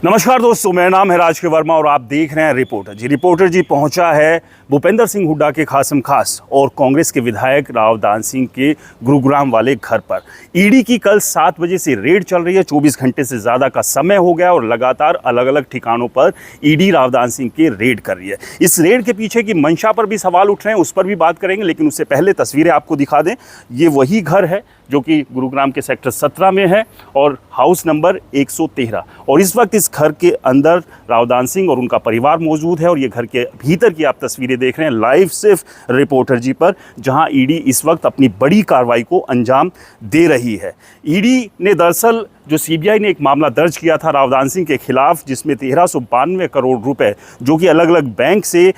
नमस्कार दोस्तों, मेरा नाम है राज के वर्मा और आप देख रहे हैं रिपोर्टर जी। रिपोर्टर जी पहुंचा है भूपेंद्र सिंह हुड्डा के खासम खास और कांग्रेस के विधायक राव दान सिंह के गुरुग्राम वाले घर पर। ईडी की कल 7 बजे से रेड चल रही है। 24 घंटे से ज़्यादा का समय हो गया और लगातार अलग अलग ठिकानों पर ईडी राव दान सिंह के रेड कर रही है। इस रेड के पीछे की मंशा पर भी सवाल उठ रहे हैं, उस पर भी बात करेंगे, लेकिन उससे पहले तस्वीरें आपको दिखा दें। ये वही घर है जो कि गुरुग्राम के सेक्टर 17 में है और हाउस नंबर 113। और इस वक्त इस घर के अंदर राव दान सिंह और उनका परिवार मौजूद है और ये घर के भीतर की आप तस्वीरें देख रहे हैं लाइव सिर्फ रिपोर्टर जी पर, जहां ईडी इस वक्त अपनी बड़ी कार्रवाई को अंजाम दे रही है। ईडी ने दरअसल जो सीबीआई ने एक मामला दर्ज किया था राव दान सिंह के खिलाफ, जिसमें 1392 करोड़ रुपए जो कि अलग अलग बैंक से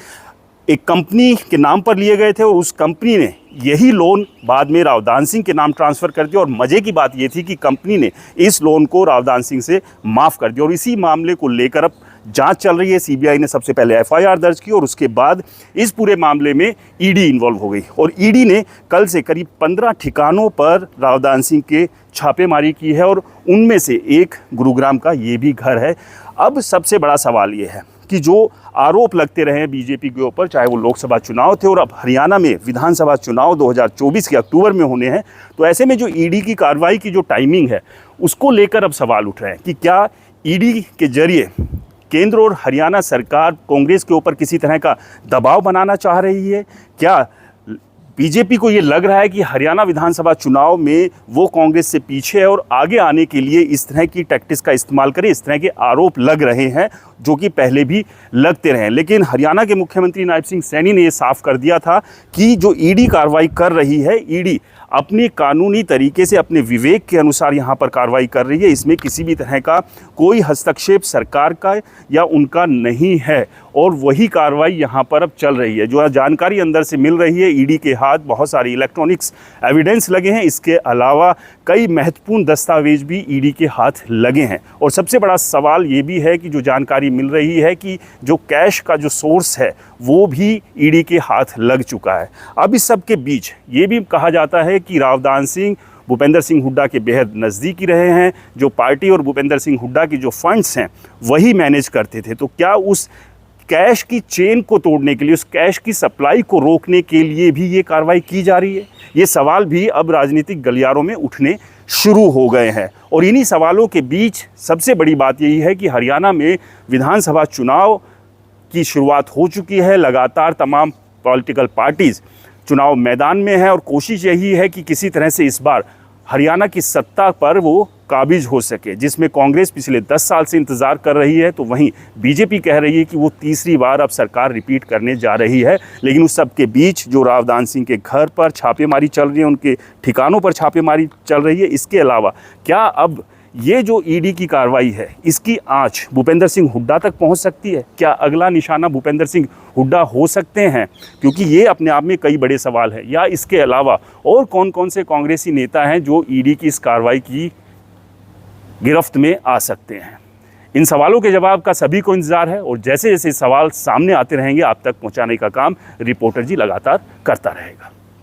एक कंपनी के नाम पर लिए गए थे और उस कंपनी ने यही लोन बाद में राव दान सिंह के नाम ट्रांसफ़र कर दिया। और मज़े की बात ये थी कि कंपनी ने इस लोन को राव दान सिंह से माफ़ कर दिया और इसी मामले को लेकर अब जांच चल रही है। सीबीआई ने सबसे पहले एफआईआर दर्ज की और उसके बाद इस पूरे मामले में ईडी इन्वॉल्व हो गई और ईडी ने कल से करीब 15 ठिकानों पर राव दान सिंह के छापेमारी की है और उनमें से एक गुरुग्राम का ये भी घर है। अब सबसे बड़ा सवाल ये है कि जो आरोप लगते रहे हैं बीजेपी के ऊपर, चाहे वो लोकसभा चुनाव थे और अब हरियाणा में विधानसभा चुनाव 2024 के अक्टूबर में होने हैं, तो ऐसे में जो ईडी की कार्रवाई की जो टाइमिंग है उसको लेकर अब सवाल उठ रहे हैं कि क्या ईडी के जरिए केंद्र और हरियाणा सरकार कांग्रेस के ऊपर किसी तरह का दबाव बनाना चाह रही है। क्या बीजेपी को ये लग रहा है कि हरियाणा विधानसभा चुनाव में वो कांग्रेस से पीछे है और आगे आने के लिए इस तरह की टैक्टिक्स का इस्तेमाल करें। इस तरह के आरोप लग रहे हैं जो कि पहले भी लगते रहे, लेकिन हरियाणा के मुख्यमंत्री नायब सिंह सैनी ने ये साफ कर दिया था कि जो ईडी कार्रवाई कर रही है, ईडी अपने कानूनी तरीके से अपने विवेक के अनुसार यहाँ पर कार्रवाई कर रही है। इसमें किसी भी तरह का कोई हस्तक्षेप सरकार का या उनका नहीं है और वही कार्रवाई यहाँ पर अब चल रही है। जो जानकारी अंदर से मिल रही है, ईडी के हाथ बहुत सारी इलेक्ट्रॉनिक्स एविडेंस लगे हैं, इसके अलावा कई महत्वपूर्ण दस्तावेज भी ईडी के हाथ लगे हैं। और सबसे बड़ा सवाल ये भी है कि जो जानकारी मिल रही है कि जो कैश का जो सोर्स है वो भी ईडी के हाथ लग चुका है। अब इस सब के बीच ये भी कहा जाता है कि राव दान सिंह भूपेंद्र सिंह हुड्डा के बेहद नज़दीकी रहे हैं। जो पार्टी और भूपेंद्र सिंह हुड्डा की जो फंड्स हैं वही मैनेज करते थे, तो क्या उस कैश की चेन को तोड़ने के लिए, उस कैश की सप्लाई को रोकने के लिए भी ये कार्रवाई की जा रही है? ये सवाल भी अब राजनीतिक गलियारों में उठने शुरू हो गए हैं। और इन्हीं सवालों के बीच सबसे बड़ी बात यही है कि हरियाणा में विधानसभा चुनाव की शुरुआत हो चुकी है। लगातार तमाम पॉलिटिकल पार्टीज़ चुनाव मैदान में है और कोशिश यही है कि किसी तरह से इस बार हरियाणा की सत्ता पर वो काबिज हो सके, जिसमें कांग्रेस पिछले 10 साल से इंतज़ार कर रही है, तो वहीं बीजेपी कह रही है कि वो तीसरी बार अब सरकार रिपीट करने जा रही है। लेकिन उस सब के बीच जो राव दान सिंह के घर पर छापेमारी चल रही है, उनके ठिकानों पर छापेमारी चल रही है, इसके अलावा क्या अब ये जो ईडी की कार्रवाई है इसकी आंच भूपेंद्र सिंह हुड्डा तक पहुंच सकती है? क्या अगला निशाना भूपेंद्र सिंह हुड्डा हो सकते हैं? क्योंकि ये अपने आप में कई बड़े सवाल हैं। या इसके अलावा और कौन कौन से कांग्रेसी नेता हैं जो ईडी की इस कार्रवाई की गिरफ्त में आ सकते हैं? इन सवालों के जवाब का सभी को इंतजार है और जैसे जैसे सवाल सामने आते रहेंगे आप तक पहुंचाने का काम रिपोर्टर जी लगातार करता रहेगा।